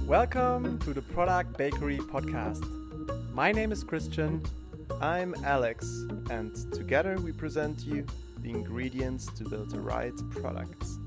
Welcome to the Product Bakery podcast. My name is Christian. I'm Alex, and together we present you the ingredients to build the right products.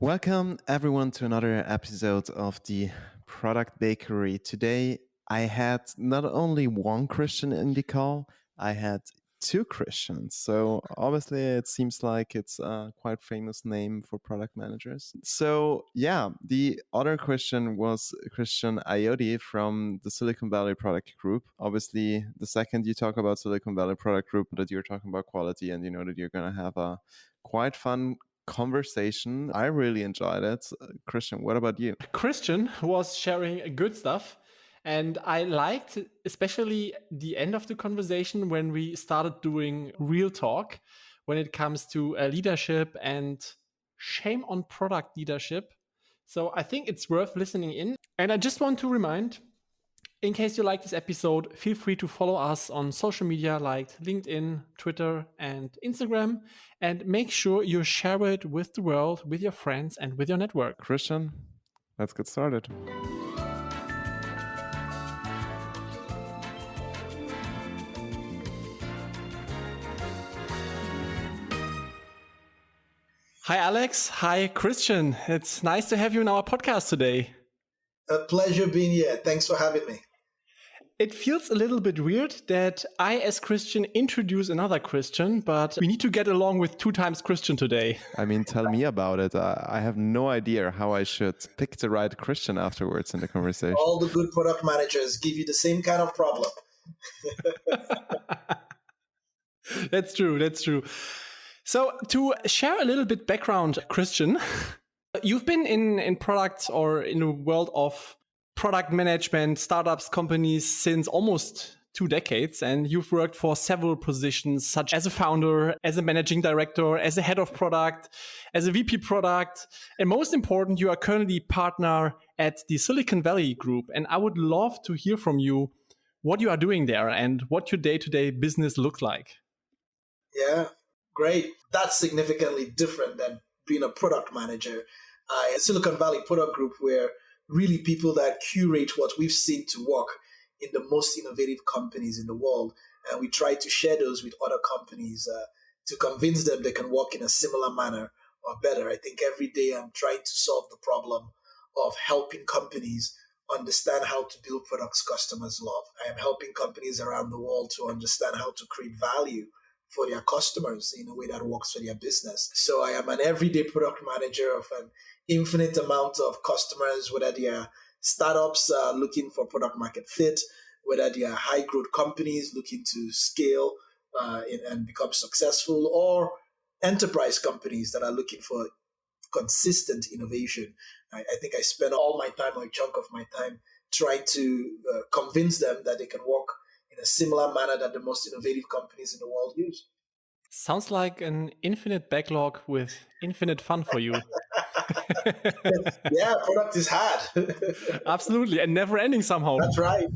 Welcome everyone to another episode of the Product Bakery. Today I had not only one Christian in the call, I had two Christians. So obviously it seems like it's a quite famous name for product managers. So yeah, the other Christian was Christian Idiodi from the Silicon Valley Product Group. Obviously, the second you talk about Silicon Valley Product Group, that you're talking about quality and you know that you're going to have a quite fun conversation. I really enjoyed it. Christian, what about you? Christian was sharing good stuff. And I liked especially the end of the conversation when we started doing real talk when it comes to leadership and shame on product leadership. So I think it's worth listening in. And I just want to remind, in case you like this episode, feel free to follow us on social media like LinkedIn, Twitter, and Instagram. And make sure you share it with the world, with your friends, and with your network. Christian, let's get started. Hi, Alex. Hi, Christian. It's nice to have you in our podcast today. A pleasure being here. Thanks for having me. It feels a little bit weird that I, as Christian, introduce another Christian, but we need to get along with two times Christian today. I mean, tell me about it. I have no idea how I should pick the right Christian afterwards in the conversation. All the good product managers give you the same kind of problem. That's true. So to share a little bit background, Christian, you've been in products or in the world of product management, startups, companies since almost 2 decades. And you've worked for several positions, such as a founder, as a managing director, as a head of product, as a VP product. And most important, you are currently partner at the Silicon Valley Group. And I would love to hear from you what you are doing there and what your day-to-day business looks like. Yeah, great. That's significantly different than being a product manager. Silicon Valley Product Group, where really people that curate what we've seen to work in the most innovative companies in the world. And we try to share those with other companies to convince them they can work in a similar manner or better. I think every day I'm trying to solve the problem of helping companies understand how to build products customers love. I am helping companies around the world to understand how to create value for their customers in a way that works for their business. So I am an everyday product manager of an infinite amount of customers, whether they are startups looking for product market fit, whether they are high growth companies looking to scale and become successful, or enterprise companies that are looking for consistent innovation. I think I spend all my time, or a chunk of my time, trying to convince them that they can work in a similar manner that the most innovative companies in the world use. Sounds like an infinite backlog with infinite fun for you. Yeah, product is hard. Absolutely, and never ending somehow. That's right.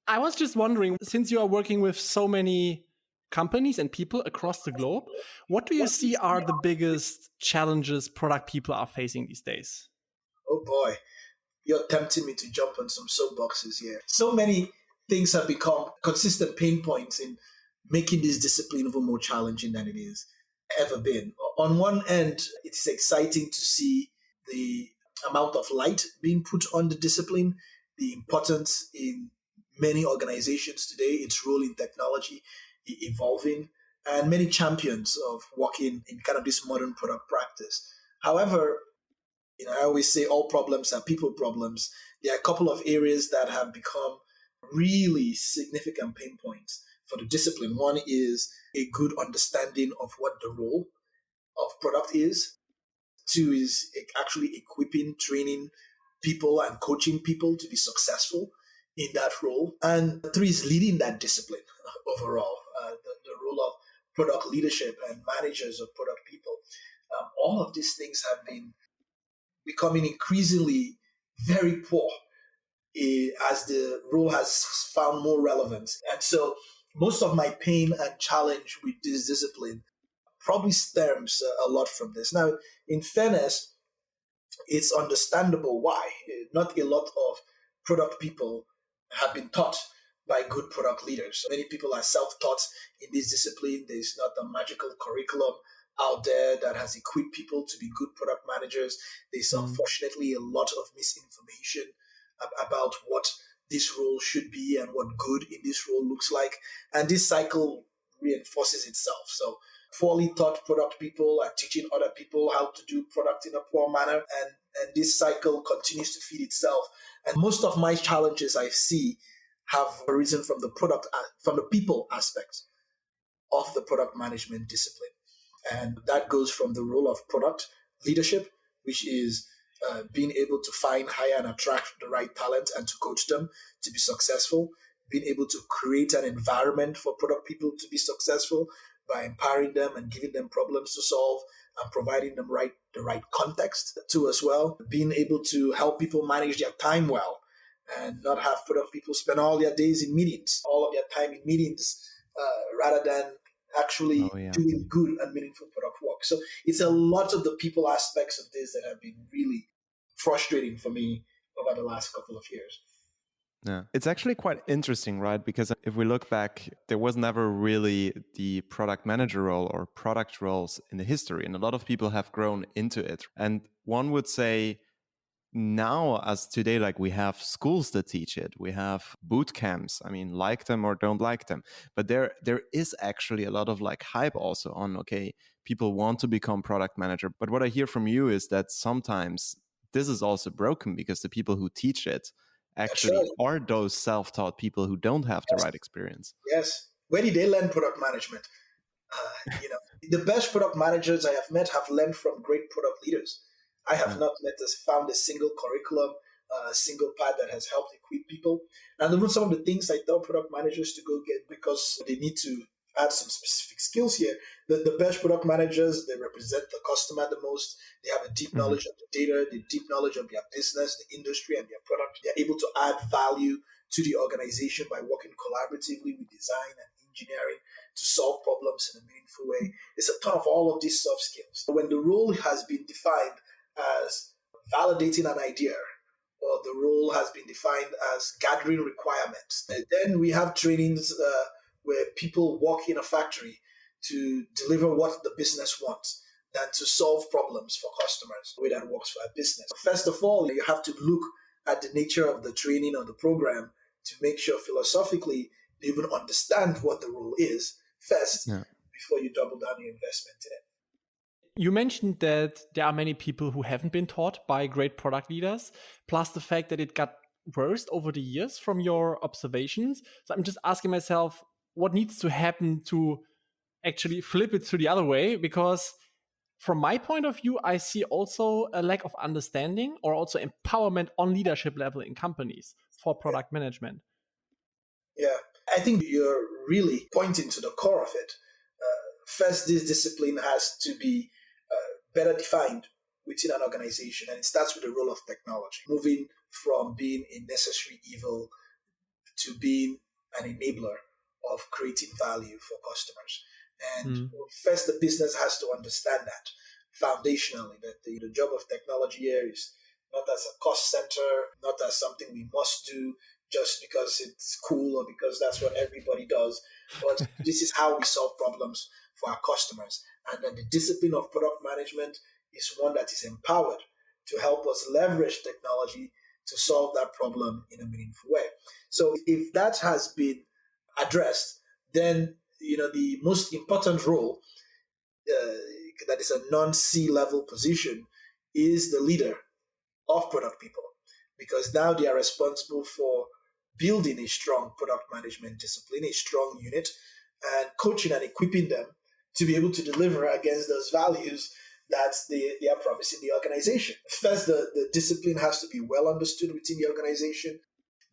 I was just wondering, since you are working with so many companies and people across the globe, what do you see are the biggest challenges product people are facing these days? Oh boy, you're tempting me to jump on some soapboxes here. So many things have become consistent pain points in making this discipline even more challenging than it is ever been. On one end, it is exciting to see the amount of light being put on the discipline, the importance in many organizations today, its role in technology evolving, and many champions of working in kind of this modern product practice. However, I always say all problems are people problems. There are a couple of areas that have become really significant pain points for the discipline. One is a good understanding of what the role of product is. Two is actually equipping, training people and coaching people to be successful in that role. And three is leading that discipline overall, the role of product leadership and managers of product people. All of these things have been becoming increasingly very poor as the role has found more relevance. And so most of my pain and challenge with this discipline probably stems a lot from this. Now, in fairness, it's understandable why. Not a lot of product people have been taught by good product leaders. Many people are self-taught in this discipline. There's not a magical curriculum out there that has equipped people to be good product managers. There's unfortunately a lot of misinformation about what this role should be and what good in this role looks like. And this cycle reinforces itself. So poorly taught product people are teaching other people how to do product in a poor manner. And this cycle continues to feed itself. And most of my challenges I see have arisen from from the people aspect of the product management discipline. And that goes from the role of product leadership, which is being able to find, hire, and attract the right talent and to coach them to be successful, being able to create an environment for product people to be successful by empowering them and giving them problems to solve and providing them the right context to as well, being able to help people manage their time well and not have product people spend all their days in meetings, all of their time in meetings, rather than actually doing good and meaningful product work. So it's a lot of the people aspects of this that have been really frustrating for me over the last couple of years. Yeah, it's actually quite interesting, right? Because if we look back, there was never really the product manager role or product roles in the history. And a lot of people have grown into it. And one would say now, as today, like we have schools that teach it, we have boot camps. I mean, like them or don't like them, but there is actually a lot of like hype also on, okay, people want to become product manager. But what I hear from you is that sometimes this is also broken because the people who teach it actually are those self-taught people who don't have the right experience. Yes. Where did they learn product management? The best product managers I have met have learned from great product leaders. I have not found a single curriculum, a single path that has helped equip people. And even some of the things I tell product managers to go get, because they need to add some specific skills here. The best product managers, they represent the customer the most. They have a deep knowledge of the data, the deep knowledge of their business, the industry, and their product. They're able to add value to the organization by working collaboratively with design and engineering to solve problems in a meaningful way. There's a ton of all of these soft skills. When the role has been defined as validating an idea, or the role has been defined as gathering requirements, and then we have trainings where people work in a factory to deliver what the business wants than to solve problems for customers, the way that works for a business. First of all, you have to look at the nature of the training or the program to make sure philosophically they even understand what the role is first before you double down your investment in it. You mentioned that there are many people who haven't been taught by great product leaders, plus the fact that it got worse over the years from your observations. So I'm just asking myself, what needs to happen to actually flip it to the other way? Because from my point of view, I see also a lack of understanding or also empowerment on leadership level in companies for product management. Yeah, I think you're really pointing to the core of it. First, this discipline has to be better defined within an organization, and it starts with the role of technology, moving from being a necessary evil to being an enabler of creating value for customers. And first, the business has to understand that foundationally, that the job of technology here is not as a cost center, not as something we must do just because it's cool or because that's what everybody does, but this is how we solve problems for our customers. And then the discipline of product management is one that is empowered to help us leverage technology to solve that problem in a meaningful way. So if that has been addressed, then the most important role that is a non-C-level position is the leader of product people, because now they are responsible for building a strong product management discipline, a strong unit, and coaching and equipping them to be able to deliver against those values that they are promising the organization. First, the discipline has to be well understood within the organization,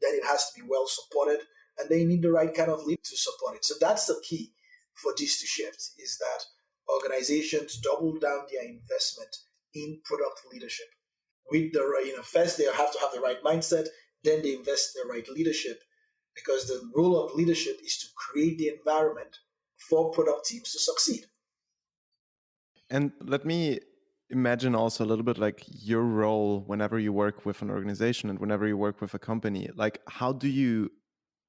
then it has to be well supported, and they need the right kind of lead to support it. So that's the key for this to shift, is that organizations double down their investment in product leadership. With the first they have to have the right mindset, then they invest in the right leadership because the role of leadership is to create the environment for product teams to succeed. And let me imagine also a little bit like your role whenever you work with an organization and whenever you work with a company. Like, how do you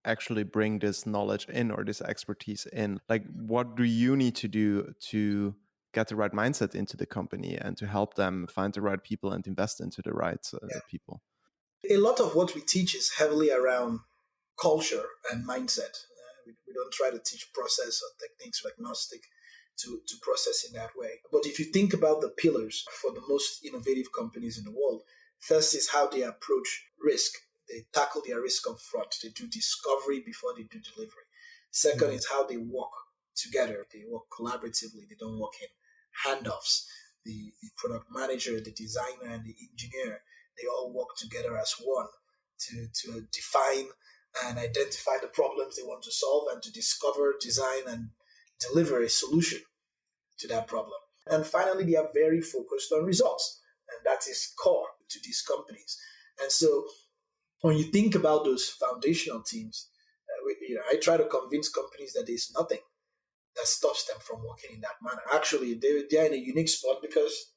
actually bring this knowledge in or this expertise in? Like, what do you need to do to get the right mindset into the company and to help them find the right people and invest into the right people? A lot of what we teach is heavily around culture and mindset. We don't try to teach process or techniques. We're agnostic to process in that way. But if you think about the pillars for the most innovative companies in the world, first is how they approach risk. They tackle their risk up front. They do discovery before they do delivery. Second is how they work together. They work collaboratively. They don't work in handoffs. The product manager, the designer, and the engineer, they all work together as one to define and identify the problems they want to solve and to discover, design, and deliver a solution to that problem. And finally, they are very focused on results. And that is core to these companies. And so when you think about those foundational teams, I try to convince companies that there's nothing that stops them from working in that manner. Actually, they're in a unique spot because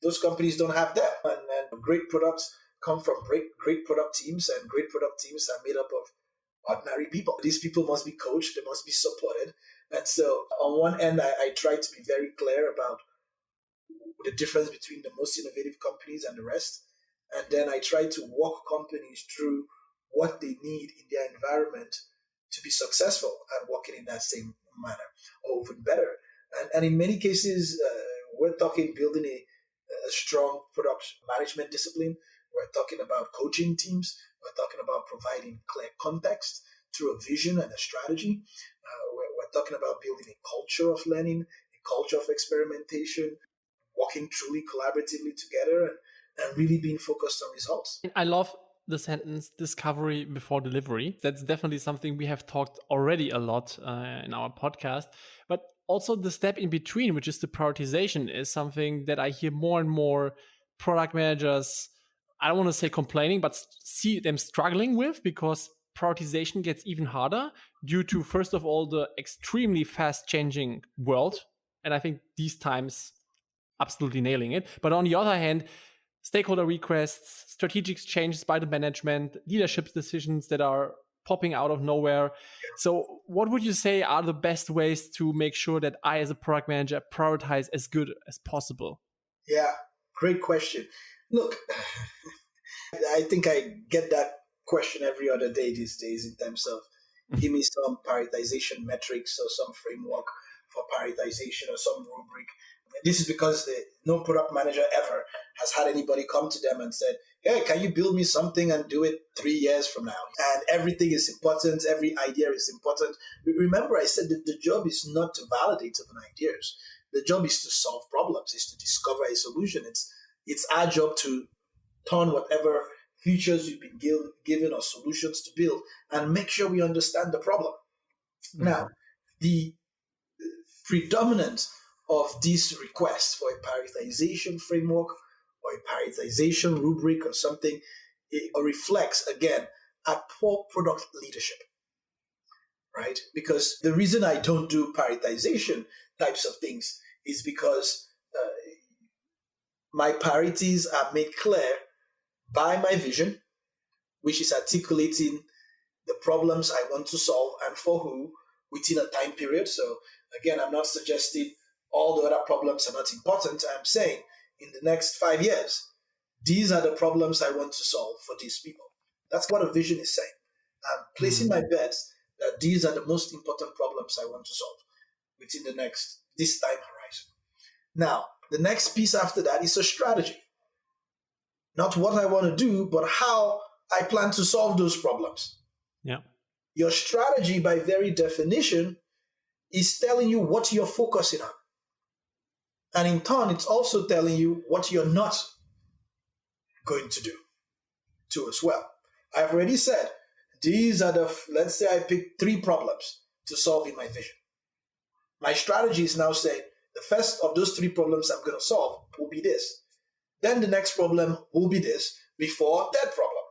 those companies don't have them. And great products come from great product teams, and great product teams are made up of ordinary people. These people must be coached, they must be supported. And so on one end, I try to be very clear about the difference between the most innovative companies and the rest. And then I try to walk companies through what they need in their environment to be successful at working in that same manner, or even better. And in many cases, we're talking building a strong product management discipline. We're talking about coaching teams. We're talking about providing clear context through a vision and a strategy. We're talking about building a culture of learning, a culture of experimentation, working truly collaboratively together, and really being focused on results. I love the sentence discovery before delivery. That's definitely something we have talked already a lot in our podcast. But also the step in between, which is the prioritization, is something that I hear more and more product managers, I don't want to say complaining, but see them struggling with, because prioritization gets even harder due to, first of all, the extremely fast changing world. And I think these times absolutely nailing it. But on the other hand, stakeholder requests, strategic changes by the management, leadership decisions that are popping out of nowhere. So what would you say are the best ways to make sure that I, as a product manager, prioritize as good as possible? Yeah, great question. Look, I think I get that question every other day these days in terms of give me some prioritization metrics or some framework for prioritization or some rubric. This is because no product manager ever has had anybody come to them and said, hey, can you build me something and do it 3 years from now? And everything is important. Every idea is important. Remember, I said that the job is not to validate certain ideas. The job is to solve problems, is to discover a solution. It's our job to turn whatever features we've been given or solutions to build and make sure we understand the problem. Mm-hmm. Now, the predominance of these requests for a prioritization framework or a prioritization rubric or something, it reflects, again, a poor product leadership, right? Because the reason I don't do prioritization types of things is because my priorities are made clear by my vision, which is articulating the problems I want to solve and for who within a time period. So again, I'm not suggesting all the other problems are not important. I'm saying in the next 5 years, these are the problems I want to solve for these people. That's what a vision is saying. I'm placing my bets that these are the most important problems I want to solve within this time horizon. Now, the next piece after that is a strategy. Not what I want to do, but how I plan to solve those problems. Yeah. Your strategy, by very definition, is telling you what you're focusing on. And in turn, it's also telling you what you're not going to do too as well. I've already said, these are let's say I pick 3 problems to solve in my vision. My strategy is now saying, the first of those 3 problems I'm going to solve will be this. Then the next problem will be this before that problem.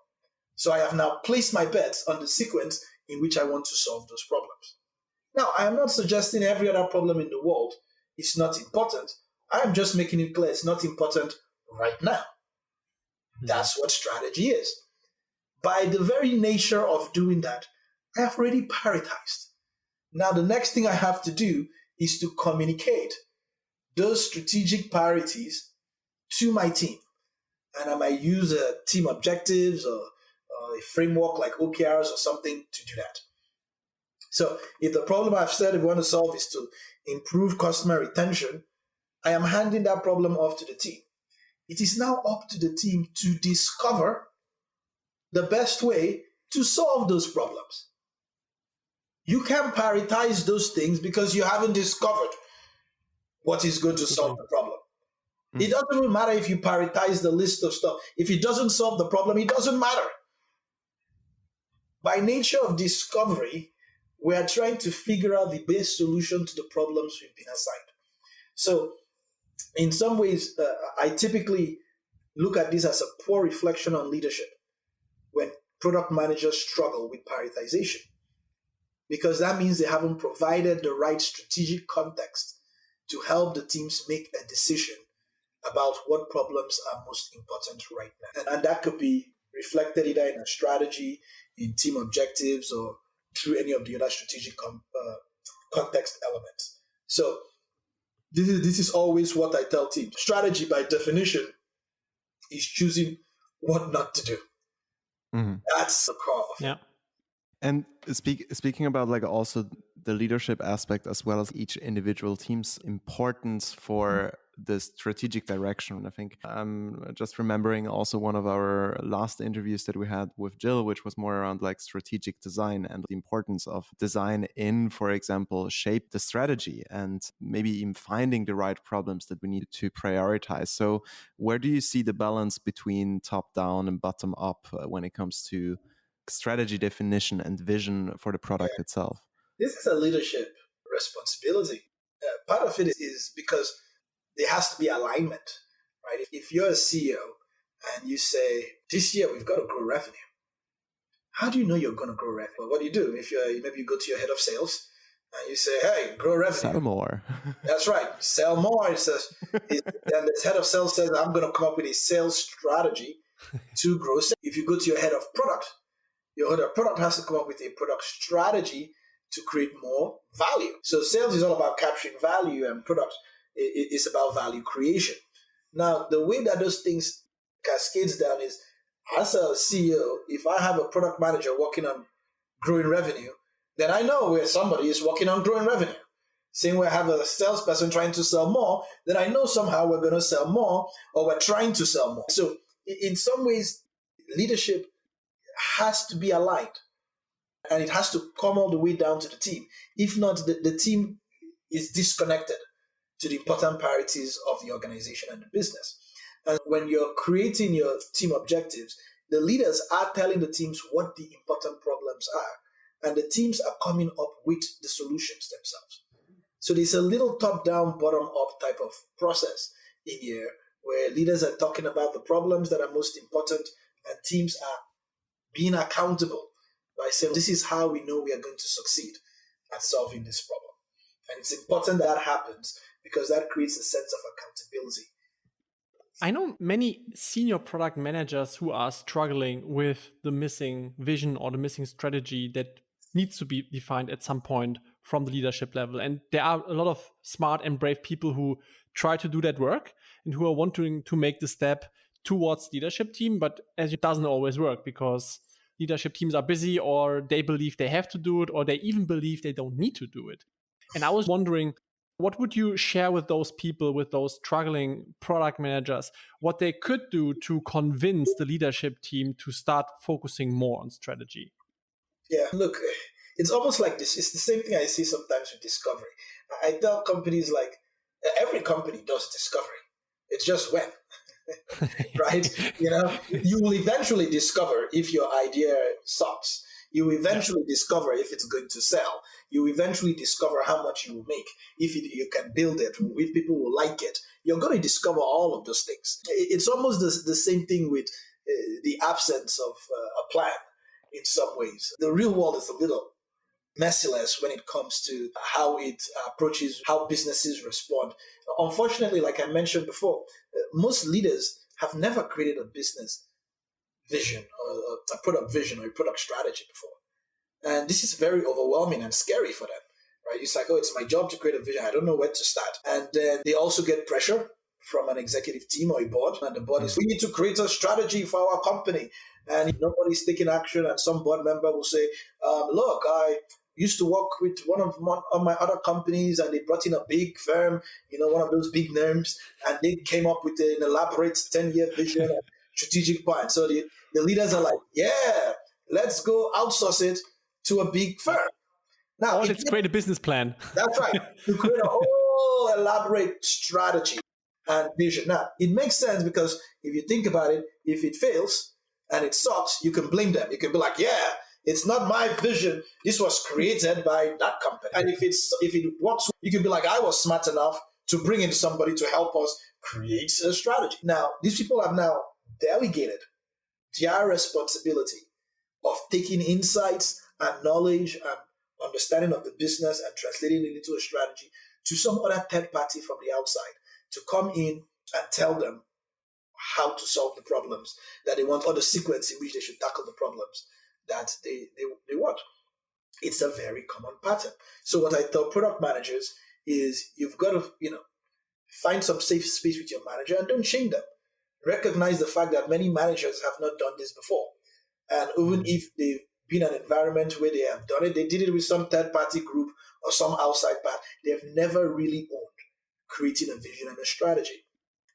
So I have now placed my bets on the sequence in which I want to solve those problems. Now, I am not suggesting every other problem in the world is not important. I am just making it clear it's not important right now. That's what strategy is. By the very nature of doing that, I have already prioritized. Now, the next thing I have to do is to communicate those strategic priorities to my team. And I might use team objectives or a framework like OKRs or something to do that. So if the problem I've said we want to solve is to improve customer retention, I am handing that problem off to the team. It is now up to the team to discover the best way to solve those problems. You can't prioritize those things because you haven't discovered what is going to solve the problem. It doesn't matter if you prioritize the list of stuff. If it doesn't solve the problem, it doesn't matter. By nature of discovery, we are trying to figure out the best solution to the problems we've been assigned. So in some ways, I typically look at this as a poor reflection on leadership when product managers struggle with prioritization, because that means they haven't provided the right strategic context to help the teams make a decision about what problems are most important right now. And that could be reflected either in a strategy, in team objectives, or through any of the other strategic context elements. So this is always what I tell teams. Strategy, by definition, is choosing what not to do. Mm-hmm. That's the core of it. And speaking about like also the leadership aspect as well as each individual team's importance for the strategic direction. I think I'm just remembering also one of our last interviews that we had with Jill, which was more around like strategic design and the importance of design in, for example, shape the strategy and maybe even finding the right problems that we need to prioritize. So where do you see the balance between top down and bottom up when it comes to strategy definition and vision for the product itself? This is a leadership responsibility. Part of it is because there has to be alignment, right? If you're a CEO and you say, this year we've got to grow revenue, how do you know you're going to grow revenue? Well, what do you do? If maybe you go to your head of sales and you say, hey, grow revenue. Sell more. That's right. Sell more. It says, and the head of sales says, I'm going to come up with a sales strategy to grow sales. If you go to your head of product, your head of product has to come up with a product strategy to create more value. So sales is all about capturing value, and product is about value creation. Now, the way that those things cascades down is, as a CEO, if I have a product manager working on growing revenue, then I know where somebody is working on growing revenue. Same way I have a salesperson trying to sell more, then I know somehow we're going to sell more, or we're trying to sell more. So in some ways, leadership has to be aligned, and it has to come all the way down to the team. If not, the team is disconnected to the important priorities of the organization and the business. And when you're creating your team objectives, the leaders are telling the teams what the important problems are, and the teams are coming up with the solutions themselves. So there's a little top-down, bottom-up type of process in here where leaders are talking about the problems that are most important, and teams are being accountable by saying, this is how we know we are going to succeed at solving this problem. And it's important that happens because that creates a sense of accountability. I know many senior product managers who are struggling with the missing vision or the missing strategy that needs to be defined at some point from the leadership level. And there are a lot of smart and brave people who try to do that work and who are wanting to make the step towards leadership team, but as it doesn't always work because leadership teams are busy, or they believe they have to do it, or they even believe they don't need to do it. And I was wondering, what would you share with those people, with those struggling product managers, what they could do to convince the leadership team to start focusing more on strategy? Yeah, look, it's almost like this. It's the same thing I see sometimes with discovery. I tell companies like, every company does discovery. It's just when. Right? You will eventually discover if your idea sucks. You will eventually discover if it's going to sell. You will eventually discover how much you will make, if you can build it, if people will like it. You're going to discover all of those things. It's almost the same thing with the absence of a plan. in some ways. The real world is a little merciless when it comes to how it approaches how businesses respond. Unfortunately, like I mentioned before, most leaders have never created a business vision or a product vision or a product strategy before. And this is very overwhelming and scary for them, right? It's like, oh, it's my job to create a vision. I don't know where to start. And then they also get pressure from an executive team or a board. And the board is, we need to create a strategy for our company. And if nobody's taking action, and some board member will say, look, I used to work with one of my other companies, and they brought in a big firm, one of those big names, and they came up with an elaborate 10-year vision and strategic plan. So the leaders are like, yeah, let's go outsource it to a big firm. Now, let's create a business plan. That's right. To create a whole elaborate strategy and vision. Now, it makes sense because if you think about it, if it fails and it sucks, you can blame them. You can be like, yeah, it's not my vision. This was created by that company. And if it works, you can be like, I was smart enough to bring in somebody to help us create a strategy. Now, these people have now delegated their responsibility of taking insights and knowledge and understanding of the business and translating it into a strategy to some other third party from the outside to come in and tell them how to solve the problems that they want, or the sequence in which they should tackle the problems that they want. It's a very common pattern. So what I tell product managers is you've got to, find some safe space with your manager and don't shame them. Recognize the fact that many managers have not done this before. And even if they've been in an environment where they have done it, they did it with some third-party group or some outside part. They've never really owned creating a vision and a strategy.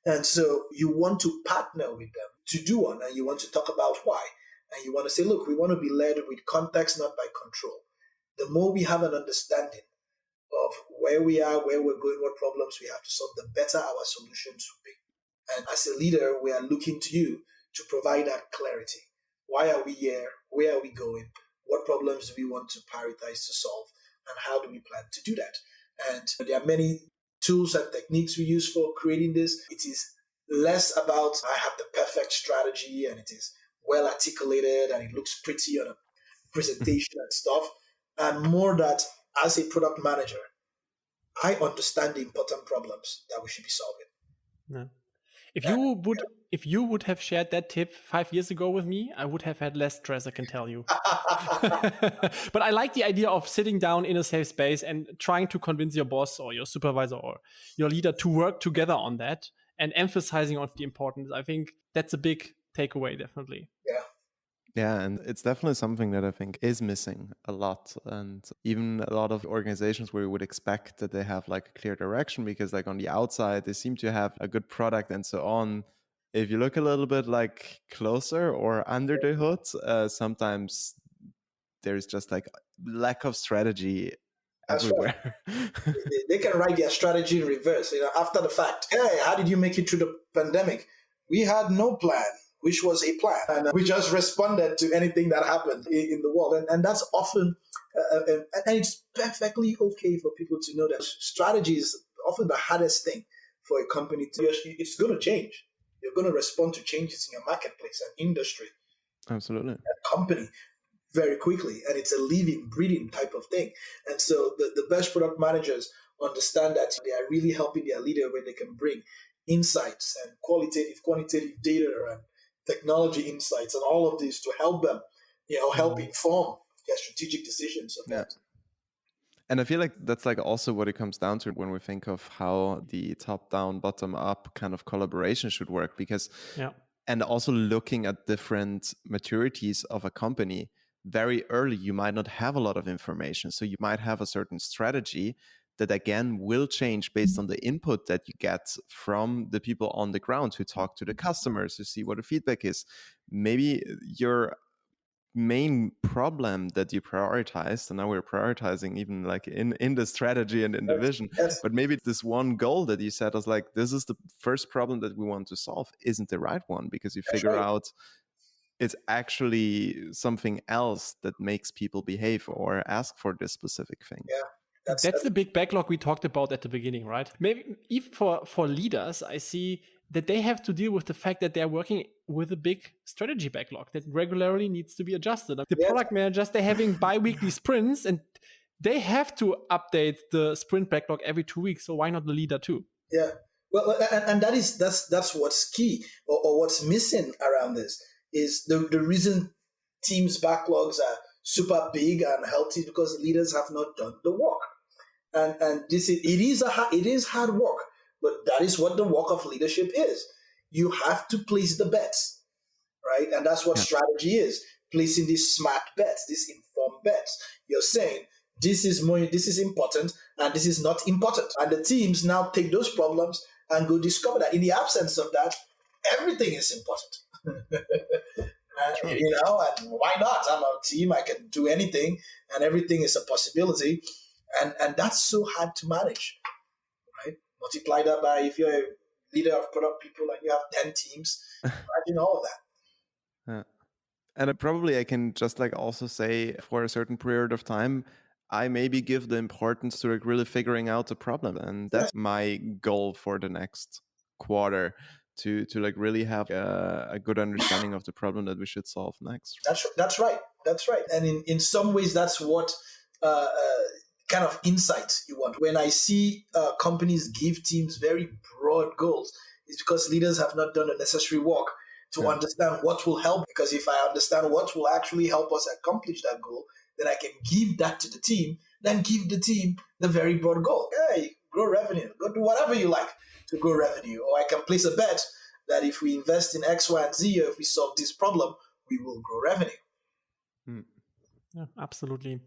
And so you want to partner with them to do one, and you want to talk about why. And you want to say, look, we want to be led with context, not by control. The more we have an understanding of where we are, where we're going, what problems we have to solve, the better our solutions will be. And as a leader, we are looking to you to provide that clarity. Why are we here? Where are we going? What problems do we want to prioritize to solve? And how do we plan to do that? And there are many tools and techniques we use for creating this. It is less about, I have the perfect strategy and it is well articulated and it looks pretty on a presentation and stuff. And more that as a product manager, I understand the important problems that we should be solving. Yeah. If you would have shared that tip 5 years ago with me, I would have had less stress, I can tell you. But I like the idea of sitting down in a safe space and trying to convince your boss or your supervisor or your leader to work together on that and emphasizing on the importance. I think that's a big takeaway, definitely. Yeah. Yeah, and it's definitely something that I think is missing a lot. And even a lot of organizations where you would expect that they have like a clear direction, because like on the outside, they seem to have a good product and so on. If you look a little bit like closer or under the hood, sometimes there's just like lack of strategy everywhere. Right. They can write their strategy in reverse, after the fact. Hey, how did you make it through the pandemic? We had no plan, which was a plan. And we just responded to anything that happened in the world. And that's often, and it's perfectly okay for people to know that strategy is often the hardest thing for a company to do. It's going to change. You're going to respond to changes in your marketplace and industry. Absolutely. And company very quickly. And it's a living, breathing type of thing. And so the best product managers understand that they are really helping their leader when they can bring insights and quantitative data and technology insights and all of this to help them, help inform their strategic decisions of that. And I feel like that's like also what it comes down to when we think of how the top down, bottom up kind of collaboration should work, because, and also looking at different maturities of a company. Very early, you might not have a lot of information. So you might have a certain strategy that again will change based on the input that you get from the people on the ground who talk to the customers to see what the feedback is. Maybe your main problem that you prioritized, and now we're prioritizing even like in the strategy and in the vision, but maybe this one goal that you set was like, this is the first problem that we want to solve, isn't the right one, because you figure out it's actually something else that makes people behave or ask for this specific thing. That's the big backlog we talked about at the beginning, right? Maybe even for leaders, I see that they have to deal with the fact that they're working with a big strategy backlog that regularly needs to be adjusted. The product managers, they're having bi-weekly sprints, and they have to update the sprint backlog every 2 weeks. So why not the leader too? Yeah. Well, and that's what's key, or what's missing around this is the reason teams' backlogs are super big and healthy because leaders have not done the work. And it is hard work, but that is what the work of leadership is. You have to place the bets, right? And that's what strategy is: placing these smart bets, these informed bets. You're saying this is important, and this is not important, and the teams now take those problems and go discover that in the absence of that, everything is important. And why not? I'm a team; I can do anything, and everything is a possibility. And that's so hard to manage, right? Multiply that by, if you're a leader of product people and you have 10 teams, imagine all of that. And probably I can just also say, for a certain period of time, I maybe give the importance to really figuring out the problem. And that's my goal for the next quarter, to really have a good understanding of the problem that we should solve next. That's right. And in some ways, that's what kind of insights you want. When I see companies give teams very broad goals, it's because leaders have not done the necessary work to understand what will help. Because if I understand what will actually help us accomplish that goal, then I can give that to the team, then give the team the very broad goal. Hey, grow revenue. Go do whatever you like to grow revenue. Or I can place a bet that if we invest in X, Y, and Z, or if we solve this problem, we will grow revenue. Yeah, absolutely.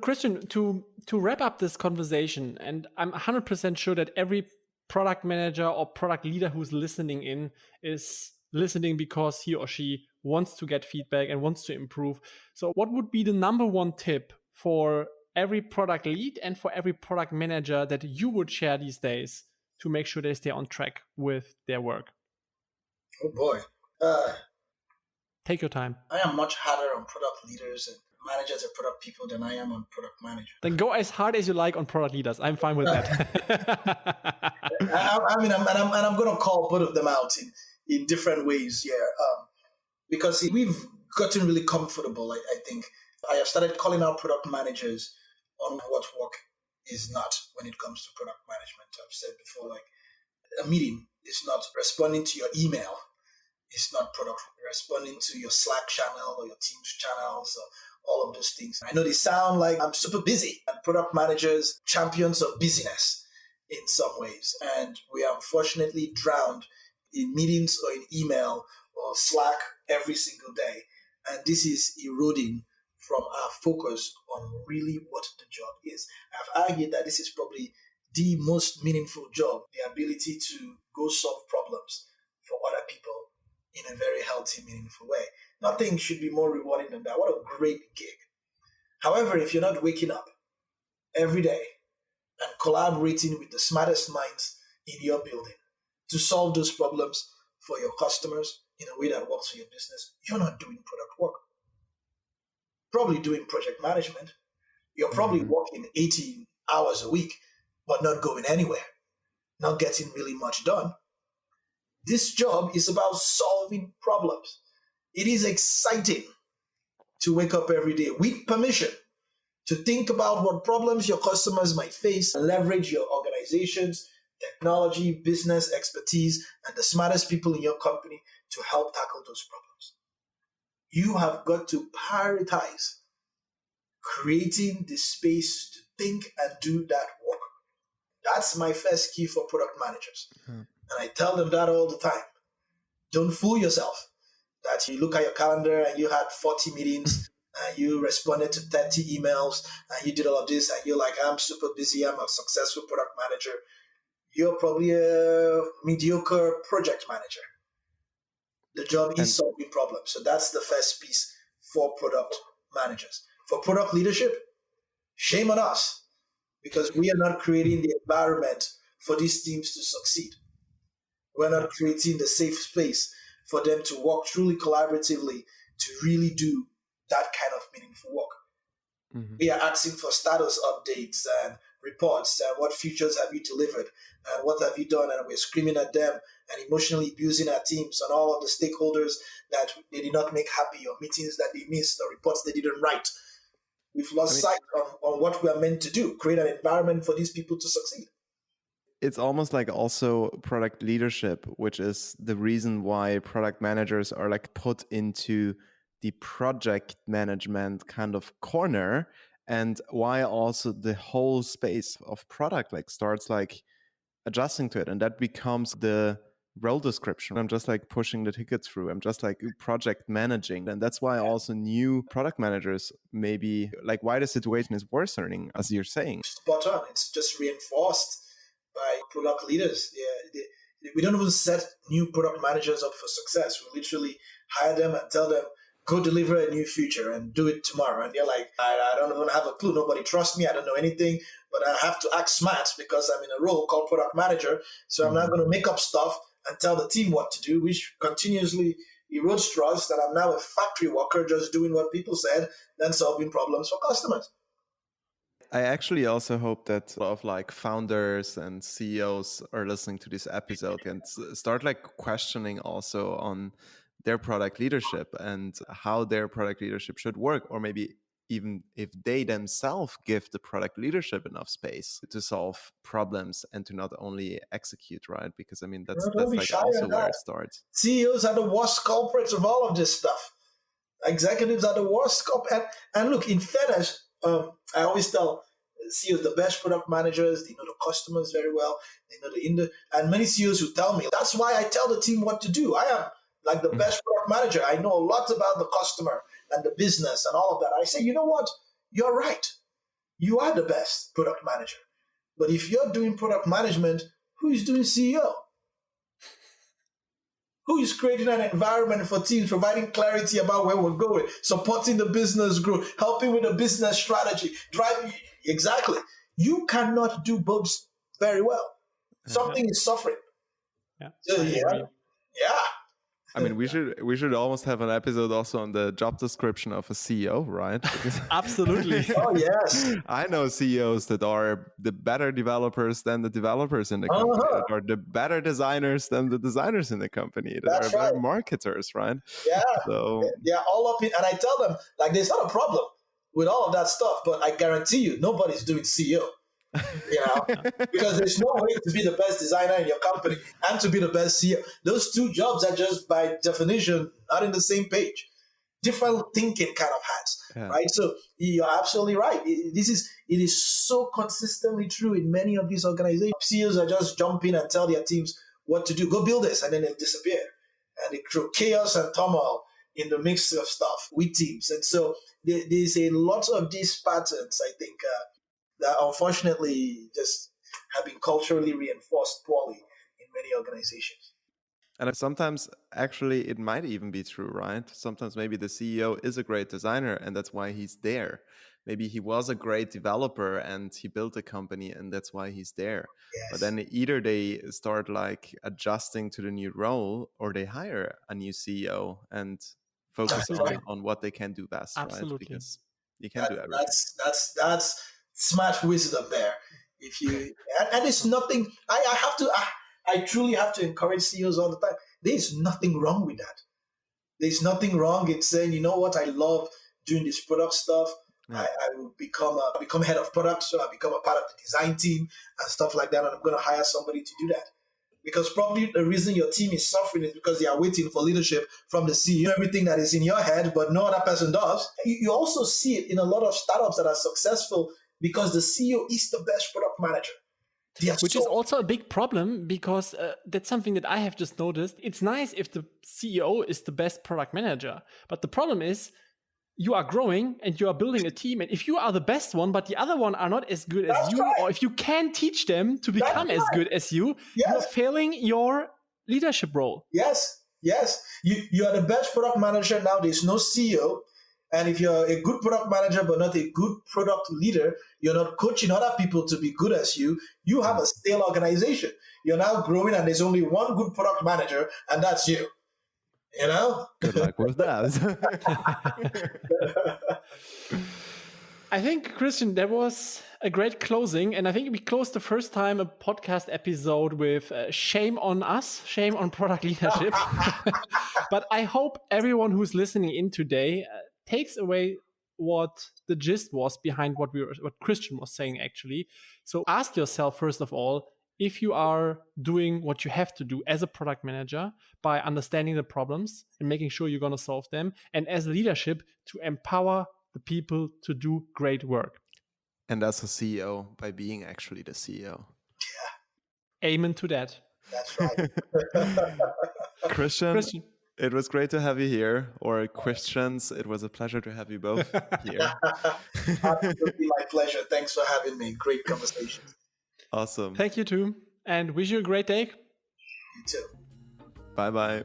Christian, to wrap up this conversation, and I'm 100% sure that every product manager or product leader who's listening in is listening because he or she wants to get feedback and wants to improve. So what would be the number one tip for every product lead and for every product manager that you would share these days to make sure they stay on track with their work? Oh boy. Take your time. I am much harder on product leaders and managers and product people than I am on product managers. Then go as hard as you like on product leaders. I'm fine with that. I'm going to call both of them out in different ways here, because we've gotten really comfortable. I think I have started calling out product managers on what work is not when it comes to product management. I've said before, a meeting is not responding to your email. It's not product. Responding to your Slack channel or your Teams channels or all of those things. I know they sound like I'm super busy, and product managers, champions of busyness in some ways. And we are unfortunately drowned in meetings or in email or Slack every single day. And this is eroding from our focus on really what the job is. I've argued that this is probably the most meaningful job, the ability to go solve problems for other people in a very healthy, meaningful way. Nothing should be more rewarding than that. What a great gig. However, if you're not waking up every day and collaborating with the smartest minds in your building to solve those problems for your customers in a way that works for your business, you're not doing product work. Probably doing project management. You're probably working 18 hours a week, but not going anywhere, not getting really much done. This job is about solving problems. It is exciting to wake up every day with permission to think about what problems your customers might face and leverage your organization's technology, business expertise, and the smartest people in your company to help tackle those problems. You have got to prioritize creating the space to think and do that work. That's my first key for product managers. And I tell them that all the time. Don't fool yourself that you look at your calendar and you had 40 meetings and you responded to 30 emails and you did all of this and you're like, I'm super busy, I'm a successful product manager. You're probably a mediocre project manager. The job is solving problems. So that's the first piece for product managers. For product leadership, shame on us, because we are not creating the environment for these teams to succeed. We're not creating the safe space for them to work truly collaboratively to really do that kind of meaningful work. We are asking for status updates and reports, what features have you delivered, and what have you done, and we're screaming at them and emotionally abusing our teams and all of the stakeholders that they did not make happy, or meetings that they missed, or reports they didn't write. We've lost sight on what we are meant to do, create an environment for these people to succeed. It's almost like also product leadership, which is the reason why product managers are like put into the project management kind of corner, and why also the whole space of product like starts like adjusting to it, and that becomes the role description. I'm just like pushing the tickets through. I'm just like project managing. And that's why also new product managers maybe like why the situation is worsening, as you're saying. Spot on. It's just reinforced by product leaders. We don't even set new product managers up for success. We literally hire them and tell them, go deliver a new feature and do it tomorrow. And they're like, I don't even have a clue. Nobody trusts me. I don't know anything, but I have to act smart because I'm in a role called product manager. So I'm not going to make up stuff and tell the team what to do, which continuously erodes trust. And I'm now a factory worker just doing what people said, then solving problems for customers. I actually also hope that a lot of like founders and CEOs are listening to this episode and start like questioning also on their product leadership and how their product leadership should work, or maybe even if they themselves give the product leadership enough space to solve problems and to not only execute, right? Because I mean, that's like also where it starts. CEOs are the worst culprits of all of this stuff. Executives are the worst culprits. And look, in fairness, I always tell CEOs, the best product managers, they know the customers very well. They know and many CEOs who tell me, that's why I tell the team what to do. I am like the best product manager. I know a lot about the customer and the business and all of that. I say, you know what? You're right. You are the best product manager. But if you're doing product management, who is doing CEO? Who is creating an environment for teams, providing clarity about where we're going, supporting the business growth, helping with the business strategy, driving? Exactly. You cannot do both very well. Something is suffering. Yeah. So, yeah. I mean, we should almost have an episode also on the job description of a CEO, right? Because absolutely. Oh, yes. I know CEOs that are the better developers than the developers in the company, that are the better designers than the designers in the company, that are better marketers, right? Yeah. So they're all up in, and I tell them, like, there's not a problem with all of that stuff, but I guarantee you, nobody's doing CEO. Because there's no way to be the best designer in your company and to be the best CEO. Those two jobs are just by definition not in the same page. Different thinking kind of hats, right? So you're absolutely right. It is so consistently true in many of these organizations. CEOs are just jump in and tell their teams what to do. Go build this, and then they'll disappear. And they create chaos and turmoil in the mix of stuff with teams. And so there's a lot of these patterns, I think, that unfortunately just have been culturally reinforced poorly in many organizations. And sometimes actually it might even be true, right? Sometimes maybe the CEO is a great designer and that's why he's there. Maybe he was a great developer and he built a company and that's why he's there. Yes. But then either they start like adjusting to the new role or they hire a new CEO and focus on what they can do best, Absolutely. Right? Because you can't do everything. That's smart wisdom there. If you and it's nothing. I truly have to encourage CEOs all the time. There's nothing wrong with that. There's nothing wrong in saying, you know what, I love doing this product stuff. Yeah. I will become head of product, so I become a part of the design team and stuff like that. And I'm going to hire somebody to do that. Because probably the reason your team is suffering is because they are waiting for leadership from the CEO, everything that is in your head, but no other person does. You also see it in a lot of startups that are successful because the CEO is the best product manager. Which is also a big problem because that's something that I have just noticed. It's nice if the CEO is the best product manager, but the problem is you are growing and you are building a team. And if you are the best one, but the other one are not as good as you, or if you can't teach them to become as good as you, you're failing your leadership role. Yes. You are the best product manager now. There's no CEO. And if you're a good product manager, but not a good product leader, you're not coaching other people to be good as you, you have a stale organization. You're now growing and there's only one good product manager, and that's you. You know? Good luck with that. I think, Christian, that was a great closing. And I think we closed the first time a podcast episode with shame on us, shame on product leadership. But I hope everyone who's listening in today takes away what the gist was behind what Christian was saying, actually. So ask yourself, first of all, if you are doing what you have to do as a product manager by understanding the problems and making sure you're going to solve them, and as leadership to empower the people to do great work. And as a CEO, by being actually the CEO. Yeah. Amen to that. That's right. Christian, it was great to have you here. Or Christians, it was a pleasure to have you both here. Absolutely my pleasure. Thanks for having me. Great conversation. Awesome. Thank you too. And wish you a great day. You too. Bye-bye.